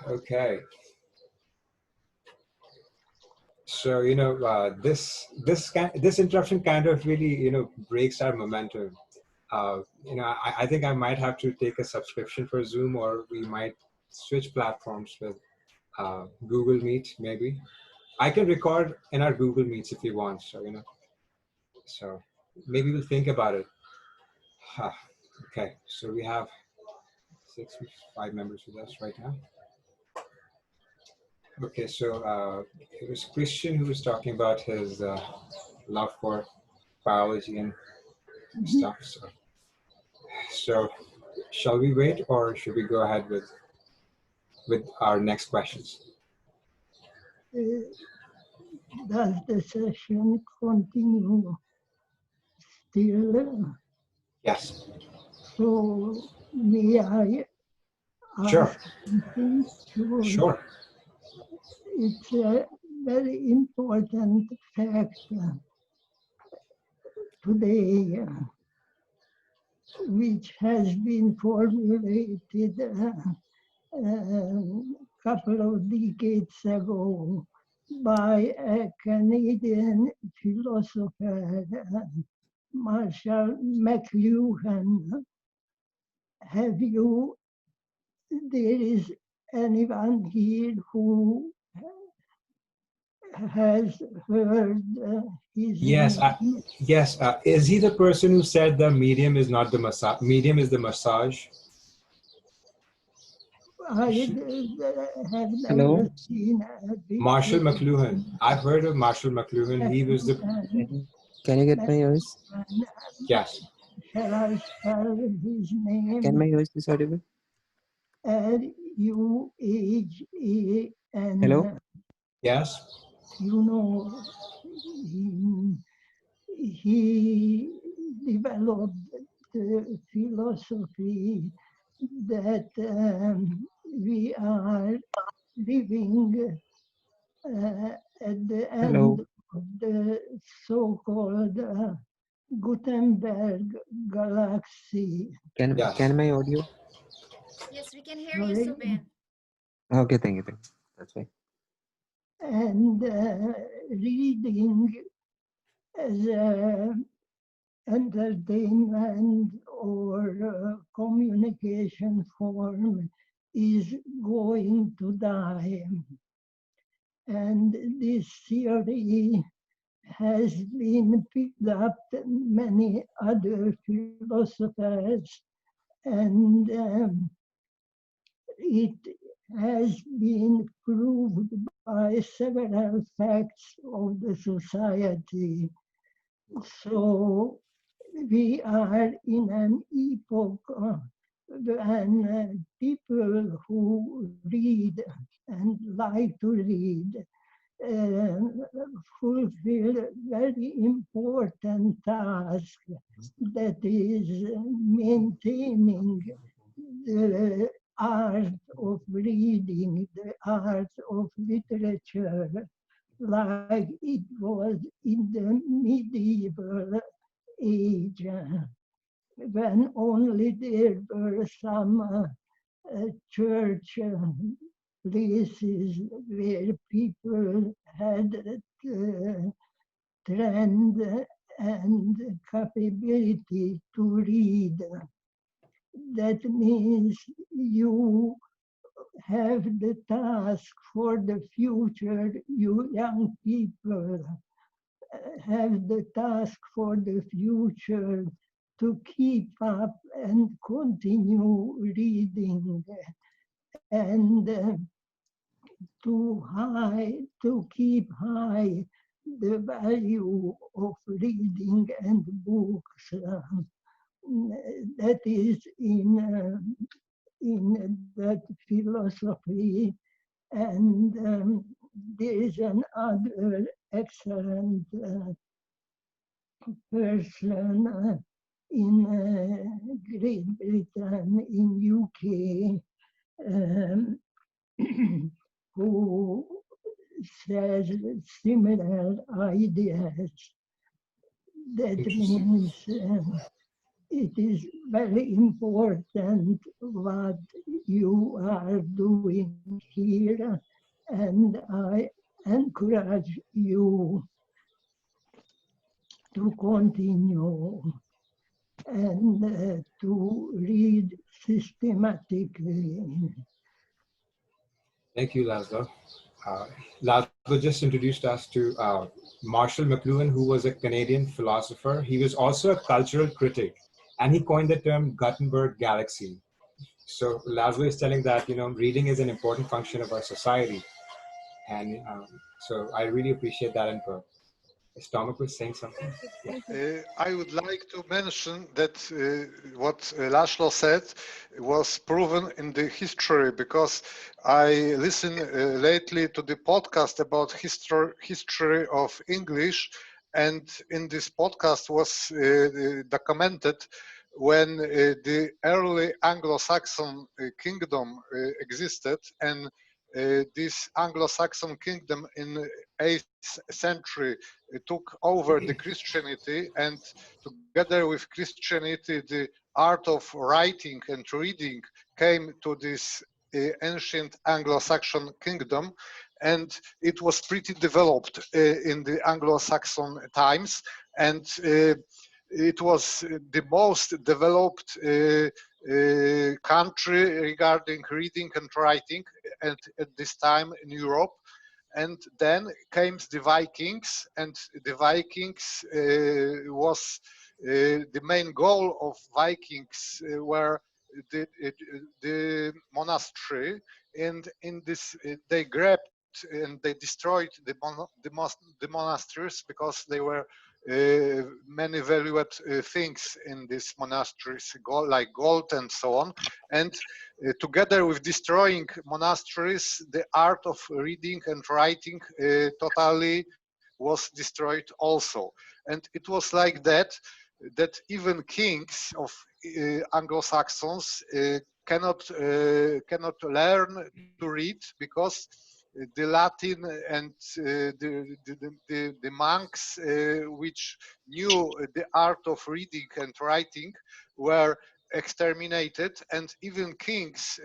Okay. So this interruption kind of really breaks our momentum. I think I might have to take a subscription for Zoom, or we might switch platforms with Google Meet. Maybe I can record in our Google Meets if you want. So maybe we'll think about it. Huh. Okay, so we have five members with us right now. Okay, so it was Christian who was talking about his love for biology and stuff. So shall we wait, or should we go ahead with our next questions? Does the session continue still? Yes. So may I Sure. ask something? Sure. It's a very important fact today, which has been formulated a couple of decades ago by a Canadian philosopher, Marshall McLuhan. Have you, there is anyone here who has heard his Yes. name? Yes. Is he the person who said the medium is not the massage? Medium is the massage. I have Hello? never seen a Marshall McLuhan. I've heard of Marshall McLuhan. He was the. Can you get my voice? Yes. Shall I spell his name? Can my voice be audible? Luhagan. Hello? Yes. You know, he developed the philosophy that we are living at the Hello? end of the so-called Gutenberg galaxy. Yes. Can my audio? Yes, we can hear you, Subin. Okay, thank you. That's fine. And reading as a entertainment or communication form is going to die. And this theory has been picked up many other philosophers, and it has been proved by several facts of the society. So we are in an epoch when people who read and like to read fulfill very important task, that is maintaining the art of reading, the art of literature, like it was in the medieval age, when only there were some church places where people had the trend and capability to read. That means you have the task for the future, you young people have the task for the future to keep up and continue reading, and to keep high the value of reading and books. That is in that philosophy, and there is another excellent person in Great Britain, in UK, who says similar ideas. That means it is very important what you are doing here, and I encourage you to continue and to read systematically. Thank you, Laszlo. Uh, Laszlo just introduced us to Marshall McLuhan, who was a Canadian philosopher. He was also a cultural critic, and he coined the term Gutenberg Galaxy. So Laszlo is telling that reading is an important function of our society, and so I really appreciate that input. Stomach was saying something. Thank you. Yeah. Thank you. I would like to mention that what Laszlo said was proven in the history, because I listened lately to the podcast about history of English, and in this podcast was documented when the early Anglo-Saxon kingdom existed, and this Anglo-Saxon kingdom in 8th century took over the Christianity, and together with Christianity, the art of writing and reading came to this ancient Anglo-Saxon kingdom, and it was pretty developed in the Anglo-Saxon times, and it was the most developed country regarding reading and writing at this time in Europe. And then came the Vikings, and the Vikings was the main goal of Vikings were the monastery, and in this they grabbed and they destroyed the monasteries, because they were many valued things in these monasteries, gold, like gold and so on. And together with destroying monasteries, the art of reading and writing totally was destroyed also. And it was like that even kings of Anglo-Saxons cannot learn to read, because the Latin and the monks which knew the art of reading and writing were exterminated, and even kings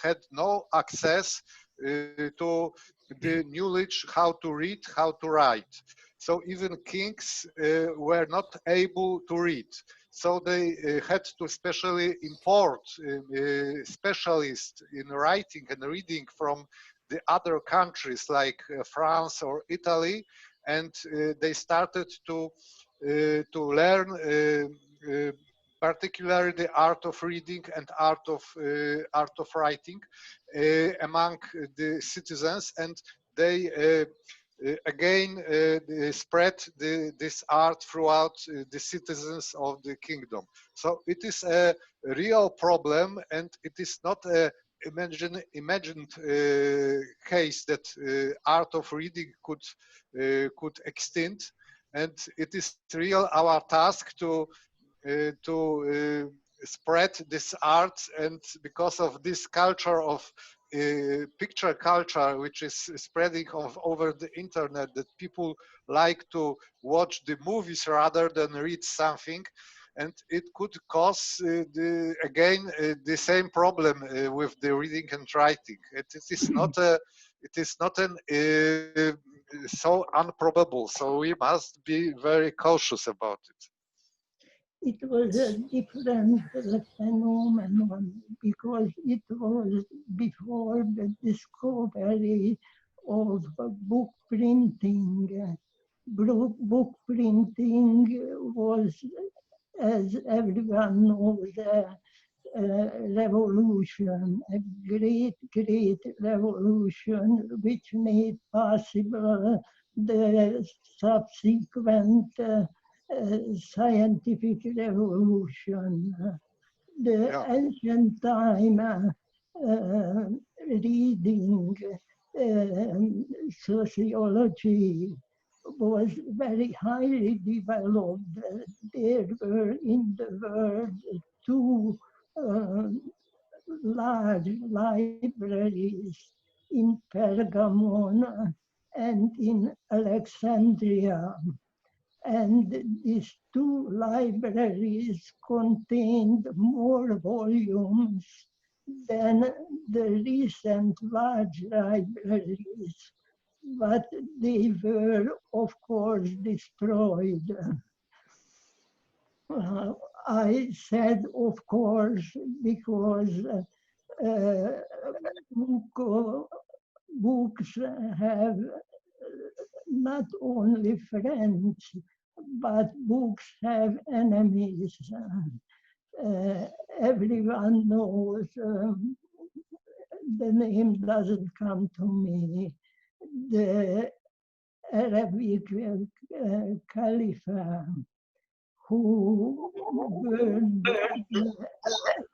had no access to the knowledge how to read, how to write. So even kings were not able to read. So they had to specially import specialists in writing and reading from the other countries like France or Italy, and they started to learn particularly the art of reading and art of writing among the citizens, and they again spread this art throughout the citizens of the kingdom. So it is a real problem, and it is not a imagined case that art of reading could extend, and it is real our task to spread this art. And because of this culture of picture culture, which is spreading over the internet, that people like to watch the movies rather than read something, and it could cause the same problem with the reading and writing. It is not an so improbable. So we must be very cautious about it. It was a different phenomenon because it was before the discovery of book printing. Book printing was, as everyone knows, revolution, a great revolution which made possible the subsequent scientific revolution. The Yeah. ancient time reading sociology was very highly developed. There were in the world two uh, large libraries in Pergamon and in Alexandria. And these two libraries contained more volumes than the recent large libraries, but they were, of course, destroyed. I said, of course, because books have not only friends, but books have enemies. Everyone knows, the name doesn't come to me, the Arabic Caliph who burned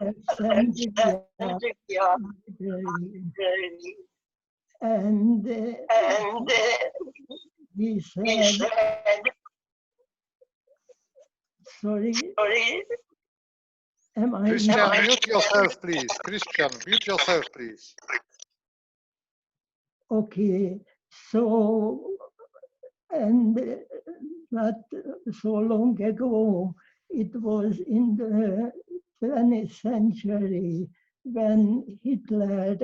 Alexandria library. And he said, sorry, am I Christian, not? mute yourself, please. Christian, mute yourself, please. Okay, so, and not so long ago, it was in the 20th century when Hitler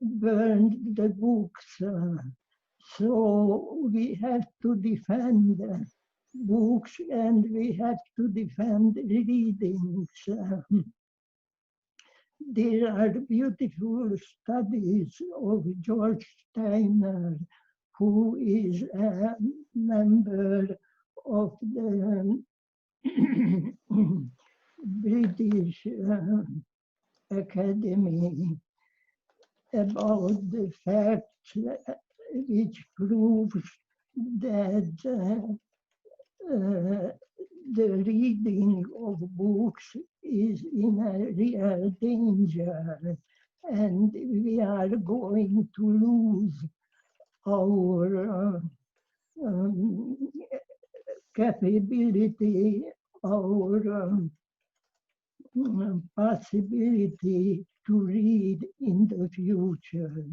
burned the books. So we have to defend books and we have to defend readings. There are beautiful studies of George Steiner, who is a member of the British Academy, about the facts which proves that the reading of books is in a real danger, and we are going to lose our capability, our possibility to read in the future.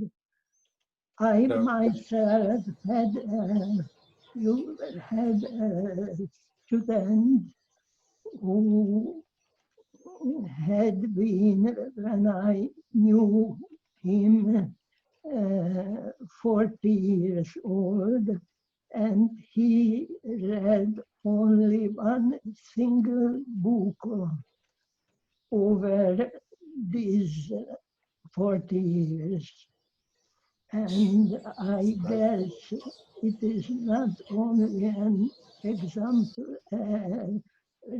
I myself had a student who had been, when I knew him, 40 years old, and he read only one single book over these 40 years. And I guess it is not only an example,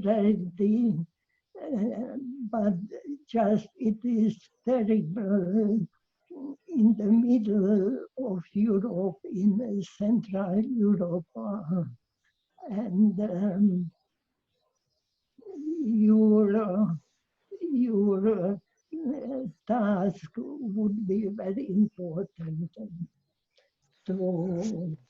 rarity, but just it is terrible in the middle of Europe, in Central Europe, and your task would be very important. So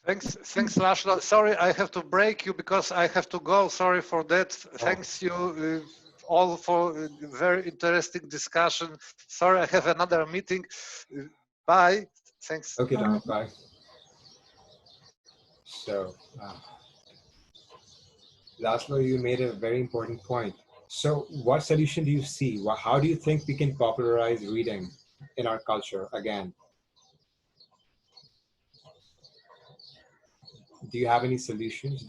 Thanks, Laszlo. Sorry, I have to break you because I have to go. Sorry for that. Thanks you all for a very interesting discussion. Sorry, I have another meeting. Bye. Thanks. Okay, Tom, bye. So, Laszlo, you made a very important point. So, what solution do you see? How do you think we can popularize reading in our culture again? Do you have any solutions?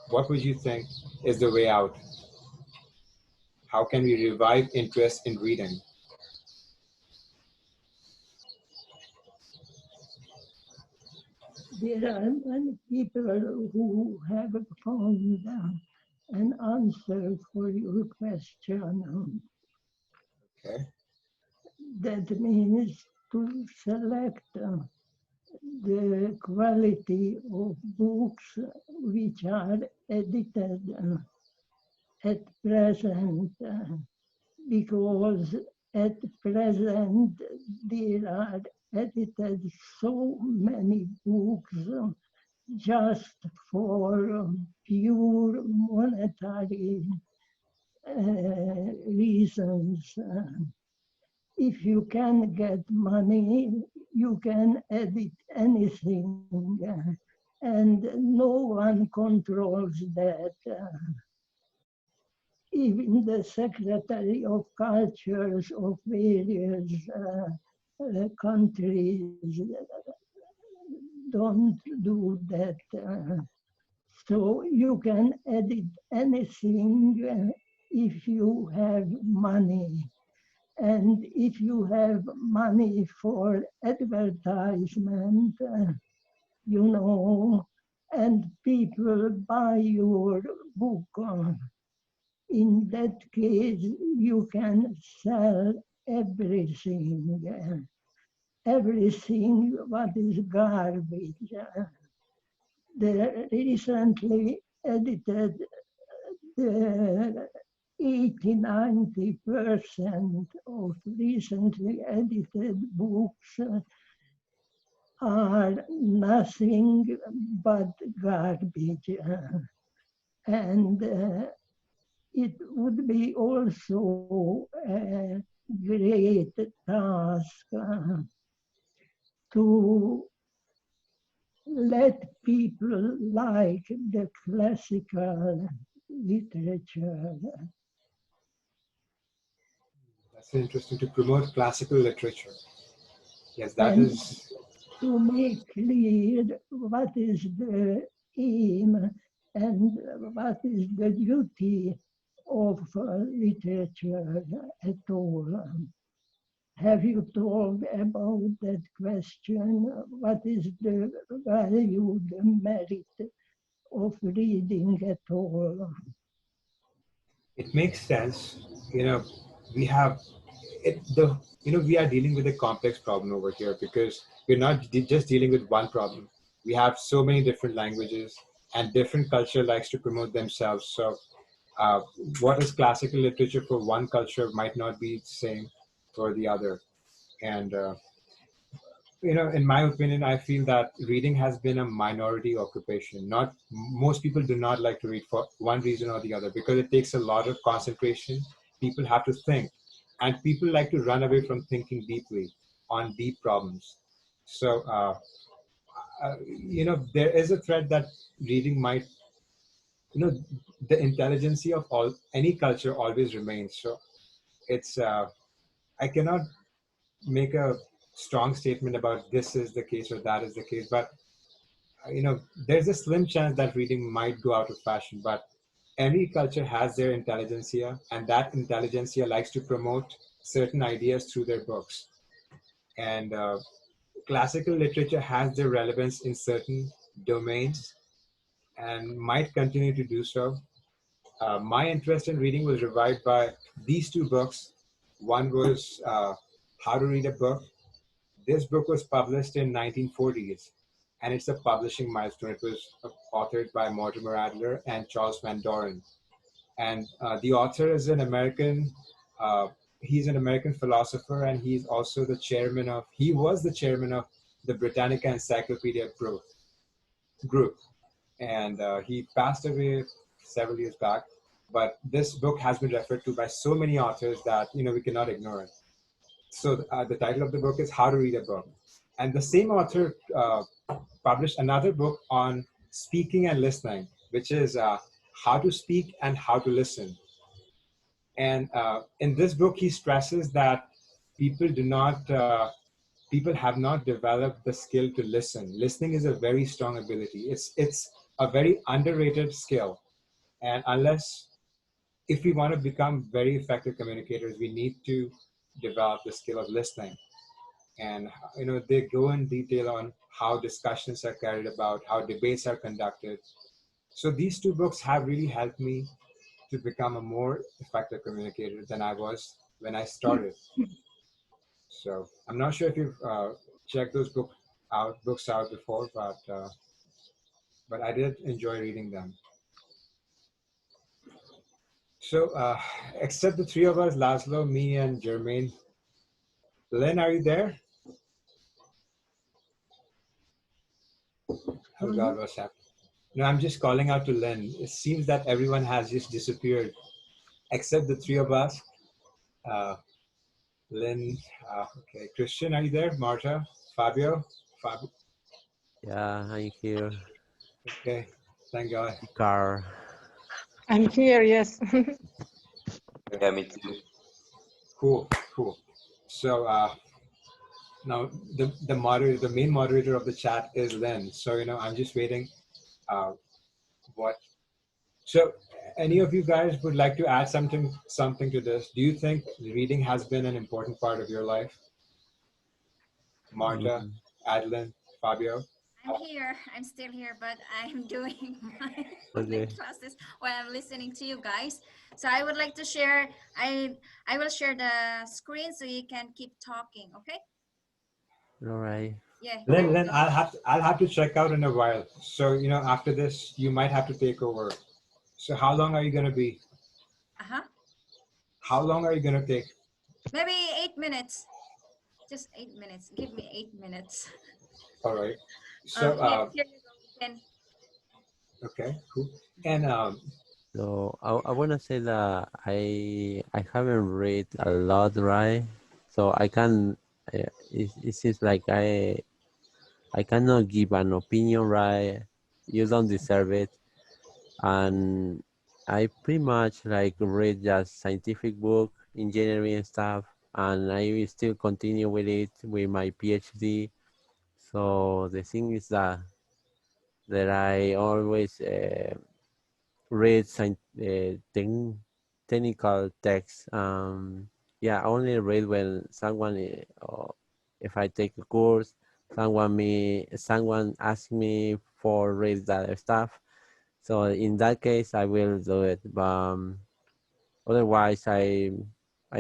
What would you think is the way out? How can we revive interest in reading? there are many people who have found an answer for your question. Okay. That means to select the quality of books which are edited at present, because at present there are edited so many books just for pure monetary reasons. If you can get money, you can edit anything. and no one controls that. Even the Secretary of Cultures of various countries don't do that. So you can edit anything if you have money. And if you have money for advertisement, you know, and people buy your book, in that case, you can sell everything, everything what is garbage. They recently edited the 80-90% of recently edited books are nothing but garbage. And it would be also a great task to let people like the classical literature. That's interesting to promote classical literature. Yes, that And is. to make clear what is the aim and what is the duty of literature at all. Have you thought about that question? What is the value, the merit of reading at all? It makes sense. You know, we have it. We are dealing with a complex problem over here because we're not just dealing with one problem. We have so many different languages, and different culture likes to promote themselves. So, uh, what is classical literature for one culture might not be the same for the other. And in my opinion, I feel that reading has been a minority occupation. Not most people do not like to read for one reason or the other because it takes a lot of concentration. People have to think, and people like to run away from thinking deeply on deep problems. So, there is a threat that reading might, you know, the intelligentsia of all any culture always remains. So, it's I cannot make a strong statement about this is the case or that is the case, but there's a slim chance that reading might go out of fashion, but every culture has their intelligentsia, and that intelligentsia likes to promote certain ideas through their books. And classical literature has their relevance in certain domains and might continue to do so. My interest in reading was revived by these two books. One was How to Read a Book. This book was published in 1940s, and it's a publishing milestone. It was authored by Mortimer Adler and Charles Van Doren. And the author is an American. He's an American philosopher, and he was the chairman of the Britannica Encyclopedia Group. And he passed away several years back. But this book has been referred to by so many authors that we cannot ignore it. So the title of the book is How to Read a Book. And the same author published another book on speaking and listening, which is How to Speak and How to Listen. And in this book, he stresses that people do not, people have not developed the skill to listen. Listening is a very strong ability. It's a very underrated skill. And if we want to become very effective communicators, we need to develop the skill of listening. And they go in detail on how discussions are carried about, how debates are conducted. So these two books have really helped me to become a more effective communicator than I was when I started. So I'm not sure if you've checked those books out before, but I did enjoy reading them. So except the three of us, Laszlo, me, and Jermaine. Len, are you there? Oh God, what's happening? No, I'm just calling out to Len. It seems that everyone has just disappeared except the three of us. Uh, Len, okay. Christian, are you there? Marta, Fabio, Yeah, I'm here. Okay, thank God. Car. I'm here, yes. Yeah, me too. Cool, cool. So now the moderator, the main moderator of the chat is Lynn. So I'm just waiting. Uh, what? So any of you guys would like to add something to this? Do you think reading has been an important part of your life? Marta, Mm, Adeline, Fabio. I'm here. I'm still here, but I'm doing my online okay. classes while I'm listening to you guys. So I would like to share. I will share the screen so you can keep talking. Okay? All right. Yeah. Here Lynn, we Lynn, go. I'll have to check out in a while. So after this, you might have to take over. So how long are you gonna be? Uh huh. How long are you gonna take? Maybe 8 minutes. Just 8 minutes. Give me 8 minutes. All right. So Here you go. You can. okay, cool. And So I wanna say that I haven't read a lot, right? So I can. It seems like I cannot give an opinion, right? You don't deserve it, and I pretty much like read just scientific book, engineering stuff, and I will still continue with it with my PhD. So the thing is that I always read technical text. Yeah, I only read when someone, or if I take a course, someone asks me for read that stuff. So in that case, I will do it. But otherwise, I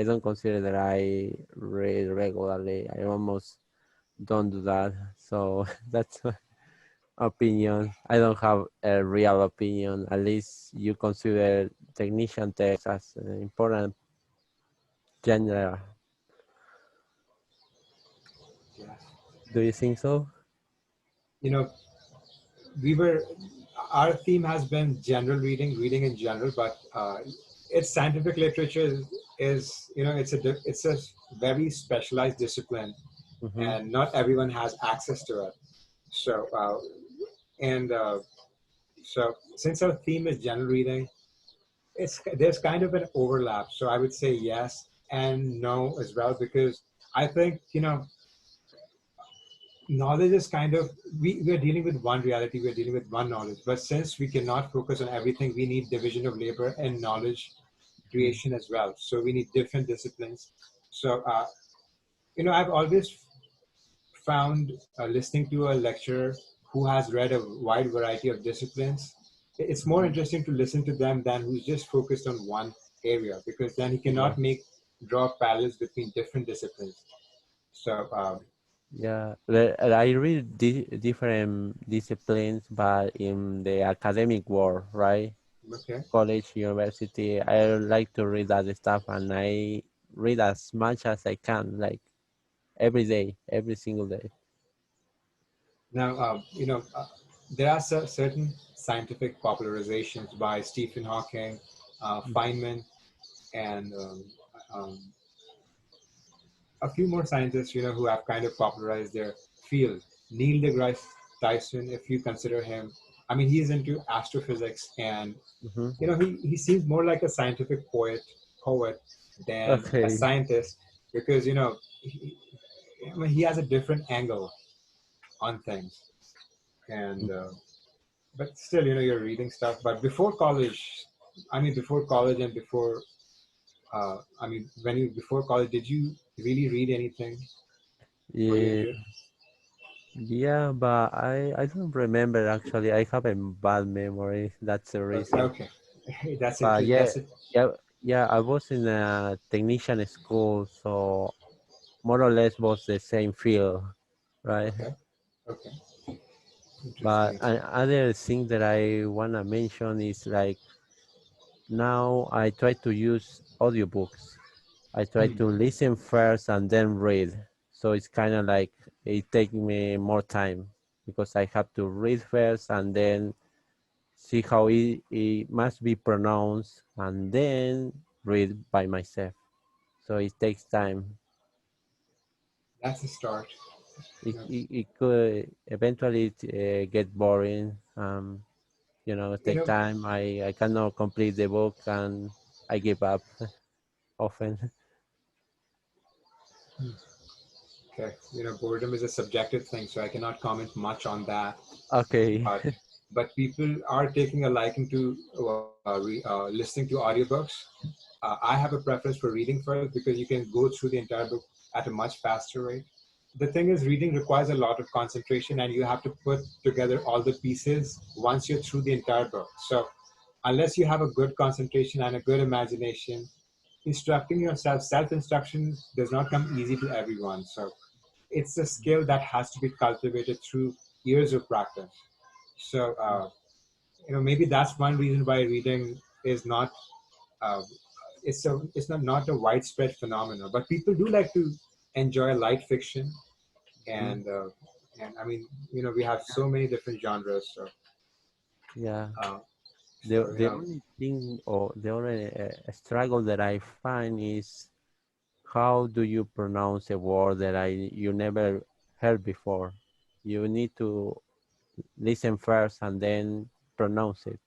don't consider that I read regularly. I almost don't do that. So that's my opinion. I don't have a real opinion. At least you consider technician text as an important genre. yeah, Do you think so? you know, we were our theme has been general reading in general, but it's scientific literature is it's a very specialized discipline, Mm-hmm. and not everyone has access to it. So and so since our theme is general reading, there's kind of an overlap. So I would say yes and no as well, because I think knowledge is kind of we're dealing with one reality, we're dealing with one knowledge, but since we cannot focus on everything, we need division of labor and knowledge creation as well. So we need different disciplines. So I've always found listening to a lecturer who has read a wide variety of disciplines, it's more Mm-hmm. interesting to listen to them than who's just focused on one area, because then he Yeah. cannot draw parallels between different disciplines. So Yeah, I read different disciplines, but in the academic world, right? okay. College, university, I like to read that stuff, and I read as much as I can, like every day, every single day. Now, there are certain scientific popularizations by Stephen Hawking, Feynman, and um, a few more scientists, who have kind of popularized their field. Neil deGrasse Tyson, if you consider him, I mean, he's into astrophysics, and Mm-hmm. he seems more like a scientific poet than a Okay. scientist, because I mean, he has a different angle on things, and but still, you're reading stuff. But before college, I mean, before college and before, I mean, before college, did you really read anything? Were you Yeah, into it? yeah, but I don't remember actually. I have a bad memory. That's the reason. Okay, that's But interesting. yeah, That's it. yeah, yeah. I was in a technician school, so more or less was the same field, right? Okay, okay, But interesting. another thing that I wanna mention is like now I try to use audiobooks. I try Hmm. to listen first and then read. So it's kind of like it takes me more time because I have to read first and then see how it must be pronounced and then read by myself. So it takes time. That's a start. it could eventually get boring. You Take know, time. I cannot complete the book and I give up often. okay, boredom is a subjective thing, so I cannot comment much on that. Okay. But people are taking a liking to listening to audiobooks. I have a preference for reading first because you can go through the entire book at a much faster rate. The thing is, reading requires a lot of concentration, and you have to put together all the pieces once you're through the entire book. So, unless you have a good concentration and a good imagination, instructing yourself, self-instruction does not come easy to everyone. So, it's a skill that has to be cultivated through years of practice. So, maybe that's one reason why reading is not uh, it's not a widespread phenomenon, but people do like to enjoy light fiction, Mhm. and I mean, we have so many different genres. So Yeah. uh, The so the only thing or the only struggle that I find is how do you pronounce a word that you never heard before? You need to listen first and then pronounce it.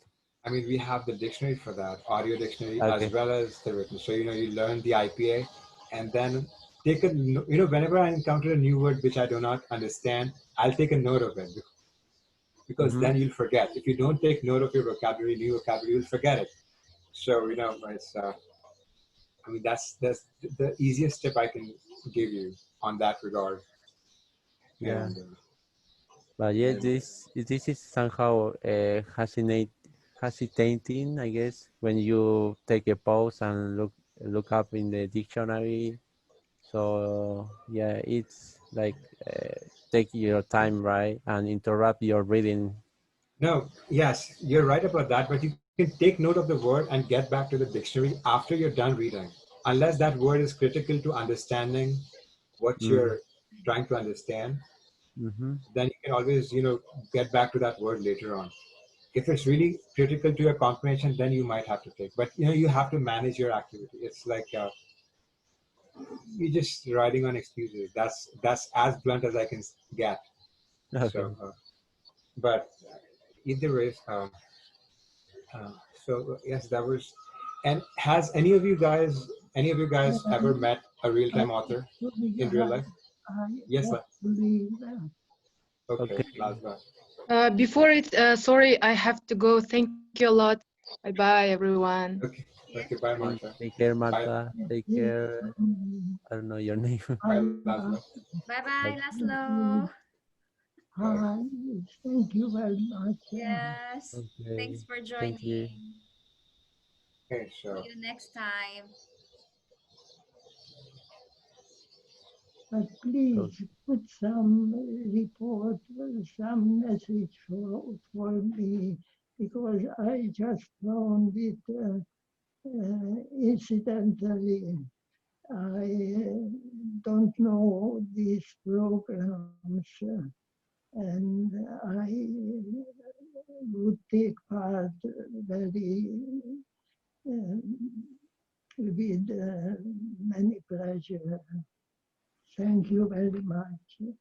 I mean, we have the dictionary for that, audio dictionary, as Okay. well as the written. So you learn the IPA, and then take a whenever I encounter a new word which I do not understand, I'll take a note of it, because Mm-hmm. then you'll forget. If you don't take note of your vocabulary, new vocabulary, you'll forget it. So it's I mean, that's the easiest tip I can give you on that regard. Yeah. And But yeah, and this is somehow hesitating, I guess, when you take a pause and look up in the dictionary. So yeah, it's like take your time, right, and interrupt your reading. no, yes, you're right about that. But you can take note of the word and get back to the dictionary after you're done reading, unless that word is critical to understanding what Mm. you're trying to understand. Mm-hmm. Then you can always get back to that word later on. If it's really critical to your comprehension, then you might have to take. But you have to manage your activity. It's like you're just riding on excuses. That's as blunt as I can get. So, Okay. but either way, yes, that was. And has any of you guys ever And met a real I time author actually, in real life? Yes, actually okay, Okay. Lasla. Before it, sorry, I have to go. Thank you a lot. Bye bye, everyone. Okay, Yeah. okay, bye, Marsha. Take care, Bye, Martha. Take care. I don't know your name. bye, Lasla. Bye bye, Okay. Laszlo. Bye. hi, thank you very much. Yes. Okay. Thanks for Thank you. joining. Okay, See so you next time. But So, please put some report, some message for me, because I just found it incidentally. I don't know these programs, and I would take part very um, with many pleasure. Thank you very much.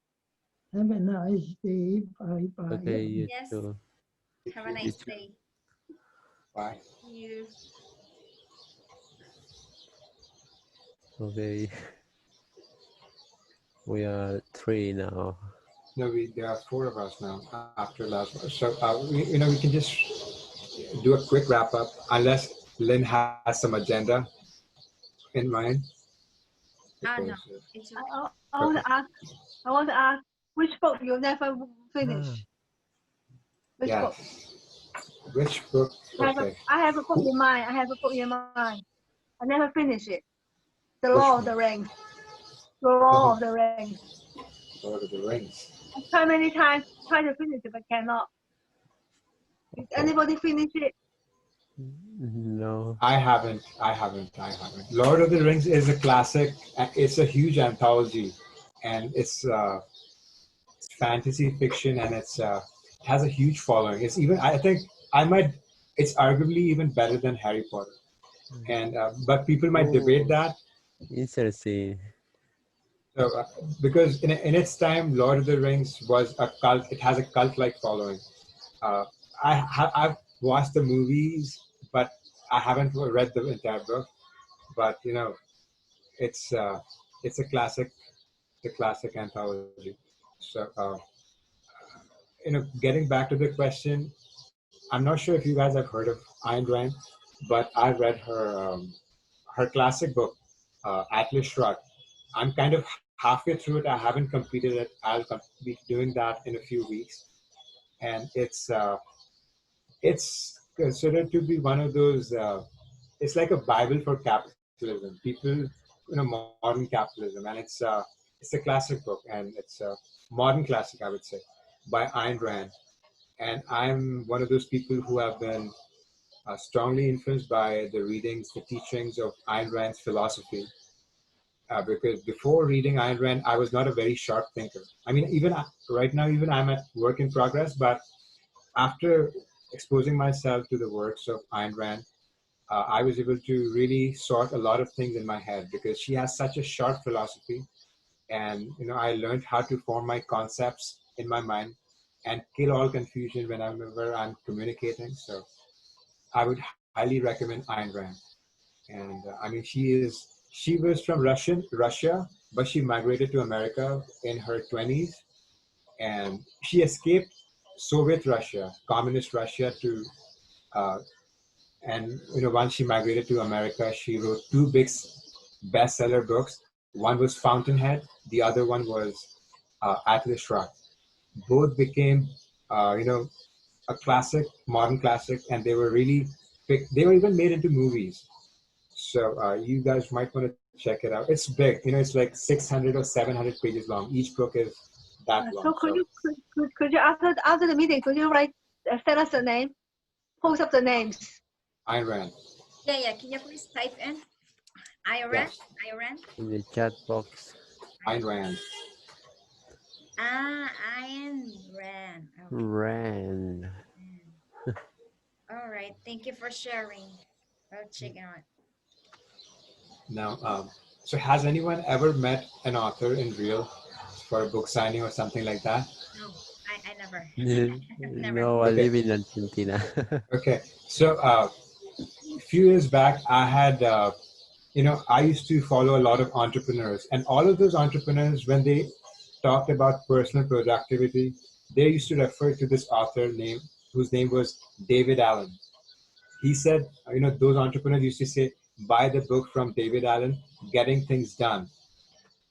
Have a nice day. Bye okay, bye. you Yes. too. you Have a too. You nice too. day. Bye. See you. Okay. We are three now. No, there are four of us now after last one. So we can just do a quick wrap up, unless Lynn has some agenda in mind, Ah, because no. It's okay. I want okay, to ask. I want to ask which book you never Ah, finish. Which book? yes. Which book? Okay, I have a book in mind. I have a book in mind. I never finish it. The Law of which the one? Rings. The Law of Oh, the Rings. Lord of the Rings. I tried many times try to finish it, but cannot. Did oh, anybody finish it? no. I haven't. Lord of the Rings is a classic. It's a huge anthology, and it's fantasy fiction, and it has a huge following. It's even, I think, I might. It's arguably even better than Harry Potter. And but people might debate Oh, that. interesting. So, because in its time, Lord of the Rings was a cult. It has a cult-like following. Uh, I've watched the movies, but I haven't read the entire book. But it's uh, it's a classic. It's a classic anthology. So, getting back to the question, I'm not sure if you guys have heard of Ayn Rand, but I read her classic book, Atlas Shrugged. I'm kind of halfway through it. I haven't completed it. I'll be doing that in a few weeks, and it's considered to be one of those. It's like a Bible for capitalism. People, modern capitalism, and it's a classic book, and it's a modern classic, I would say, by Ayn Rand. And I'm one of those people who have been strongly influenced by the readings, the teachings of Ayn Rand's philosophy. Because before reading Ayn Rand, I was not a very sharp thinker. I mean, even right now, even I'm at work in progress. But after exposing myself to the works of Ayn Rand, I was able to really sort a lot of things in my head because she has such a sharp philosophy. And I learned how to form my concepts in my mind and kill all confusion whenever I'm communicating. So I would highly recommend Ayn Rand. And I mean, she was from Russia, but she migrated to America in her 20s, and she escaped Soviet Russia, communist Russia, to uh, and once she migrated to America, she wrote two big bestseller books. One was Fountainhead, the other one was Atlas Shrugged. Both became a classic, modern classic, and they were really they were even made into movies. So you guys might want to check it out. It's big, it's like 600 or 700 pages long. Each book is that long. So could you after the meeting could you write send us the name, post up the names. Ayn Rand. Yeah. Can you please type in Iran? Yes. Iran? In the chat box. Ayn Rand. Iron Ran. Okay. Rand. All right. Thank you for sharing. I'll check it out. Now, so has anyone ever met an author in real for a book signing or something like that? No, I never. Never. No, I Okay. live in Argentina. Okay. So a few years back, I had, I used to follow a lot of entrepreneurs, and all of those entrepreneurs, when they talked about personal productivity, they used to refer to this author name, whose name was David Allen. He said, those entrepreneurs used to say, buy the book from David Allen, Getting Things Done.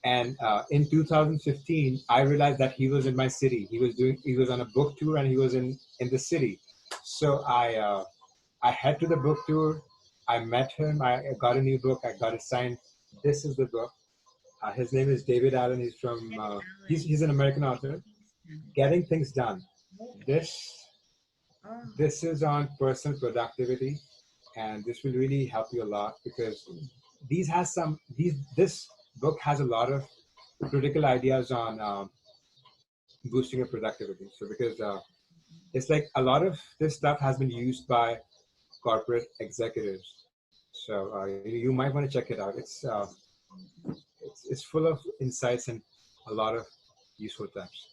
And in 2015, I realized that he was in my city. He was on a book tour, and he was in the city. So I head to the book tour. I met him. I got a new book. I got it signed. This is the book. His name is David Allen. He's from he's an American author. Getting Things Done. This Oh, this is on personal productivity, and this will really help you a lot because this book has a lot of critical ideas on boosting your productivity. So because it's like a lot of this stuff has been used by corporate executives. So you might want to check it out. It's full of insights and a lot of useful tips.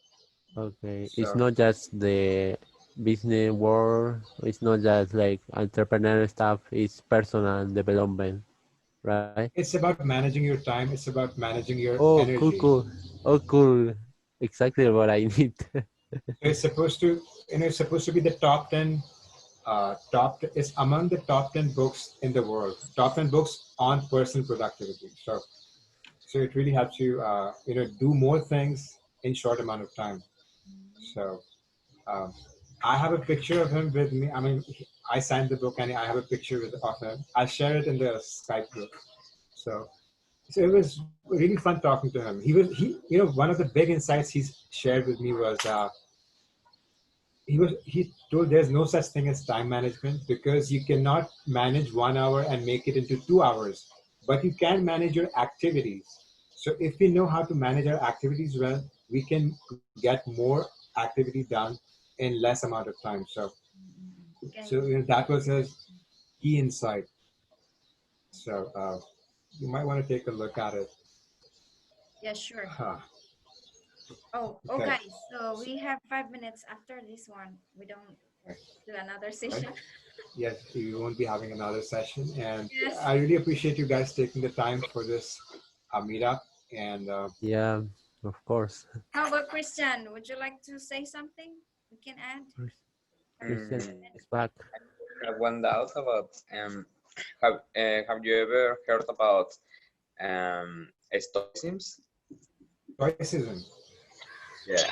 Okay, it's So not just the business world, it's not just like entrepreneurial stuff, it's personal development, right? it's about managing your time. It's about managing your Oh, cool, energy. cool. Oh, cool. Exactly what I need. So it's supposed to, it's supposed to be the top 10 it's among the top 10 books in the world, top 10 books on personal productivity. So it really helps you do more things in short amount of time. So um, I have a picture of him with me. I mean, I signed the book and I have a picture of him. I'll share it in the Skype group. So so it was really fun talking to him. One of the big insights he's shared with me was he told there's no such thing as time management because you cannot manage 1 hour and make it into 2 hours, but you can manage your activities. So if we know how to manage our activities well, we can get more activity done in less amount of time. So okay. so that was his key insight. So you might want to take a look at it. Yeah, sure. Huh. Oh, Okay. guys. So we have 5 minutes after this one. We don't do another Right. session. Yes, we won't be having another session, and Yes. I really appreciate you guys taking the time for this meetup. And Yeah, of course. How about Christian? Would you like to say something? We can add. Christian Mm, is back. I have one doubt about have you ever heard about stoicism? Stoicism, Yeah,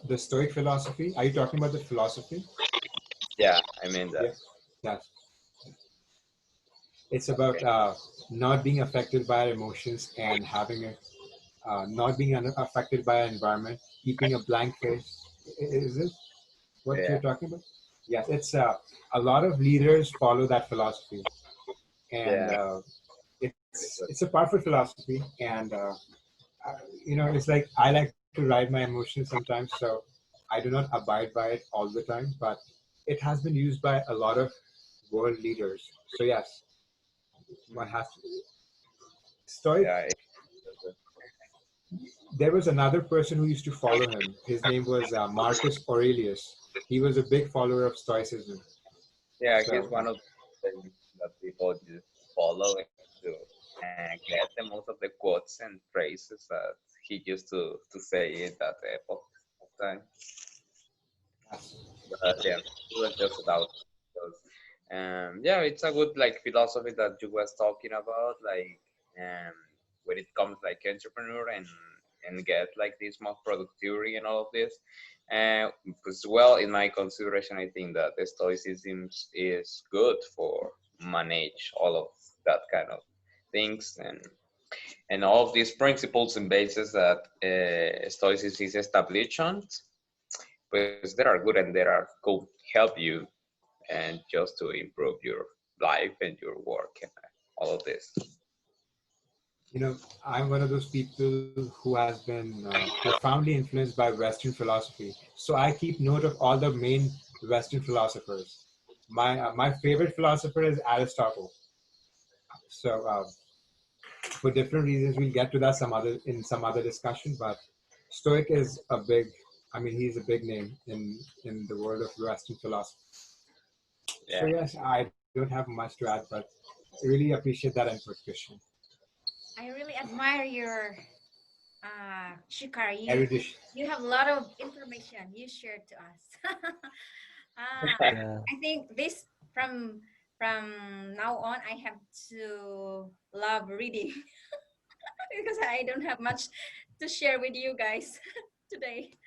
the Stoic philosophy. Are you talking about the philosophy? yeah, I mean that. Yeah. Yes. It's about Okay. not being affected by our emotions and having a not being affected by our environment, keeping a blank face. Is it what Yeah, you're talking about? Yes, it's a lot of leaders follow that philosophy, and yeah, it's a powerful philosophy. And it's like I like to ride my emotions sometimes, so I do not abide by it all the time, but it has been used by a lot of world leaders. So yes, one mm, has to. Stoic. yeah, There was another person who used to follow him. His name was Marcus Aurelius. He was a big follower of Stoicism. yeah. He's So one of the things that people just follow to get the most of the quotes and phrases that he used to say at that epoch of time. yes, But yeah, it was just about those. Yeah, it's a good like philosophy that you was talking about, like um, when it comes like entrepreneur and get like this more productivity and all of this. Because well, in my consideration, I think that the stoicism is good for manage all of that kind of things and all of these principles and bases that stoicism is established on. Pues there are good and there are could help you and just to improve your life and your work and all of this. you know, I'm one of those people who has been profoundly influenced by Western philosophy. So I keep note of all the main Western philosophers. My favorite philosopher is Aristotle. So for different reasons, we'll get to that some other discussion. But Stoic is a big. I mean, he's a big name in the world of Western philosophy. So Yeah, yes, I don't have much to add, but I really appreciate that input, Christian. I really admire your Shikar. Erudition. You have a lot of information you shared to us. Yeah, I think this from now on I have to love reading because I don't have much to share with you guys today.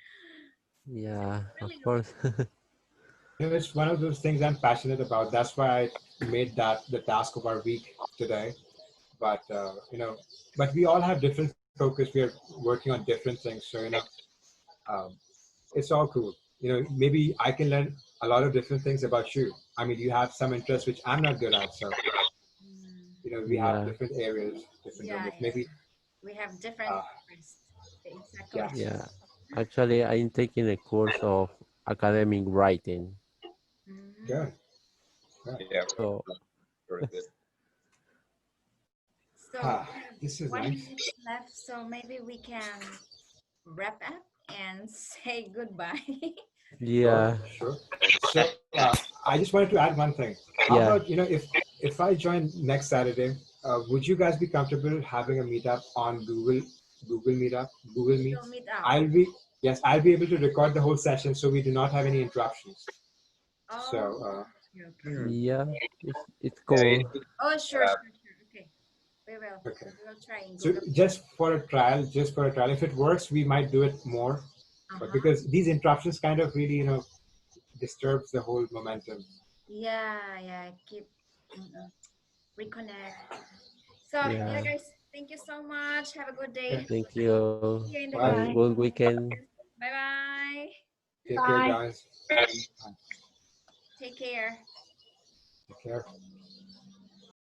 So yeah, it's of really really course. It's one of those things I'm passionate about. That's why I made that the task of our week today. But but we all have different focus. We are working on different things. So um, it's all cool. Maybe I can learn a lot of different things about you. I mean, you have some interests which I'm not good at. So mm, we have Yeah, different areas, different yeah, domains. yeah. Maybe We have different uh, interests. Exactly. yes, yeah. Actually, I'm taking a course of academic writing. Mm. good, good. yeah, So, very good. So Ah, we have this is one nice. minute left, so maybe we can wrap up and say goodbye. Sure, yeah, sure. So I just wanted to add one thing. How yeah, about if I join next Saturday, would you guys be comfortable having a meetup on Google Meetup, Google Google Meets? Meet up. I'll be Yes, I'll be able to record the whole session, so we do not have any interruptions. So Oh, okay, okay. Hmm. yeah. It's Yeah, cool. Oh, sure, uh, sure, sure. Okay, we will. okay. We will try in So Google. just for a trial, if it works, we might do it more. But Uh-huh. because these interruptions kind of really disturbs the whole momentum. Yeah, yeah. Keep reconnect. So yeah, Yeah. guys, thank you so much. Have a good Okay. day. Thank you. See you in the Have Bye. a Bye. good weekend. Bye bye. Take care, Bye. guys. Bye. Take care. Take care.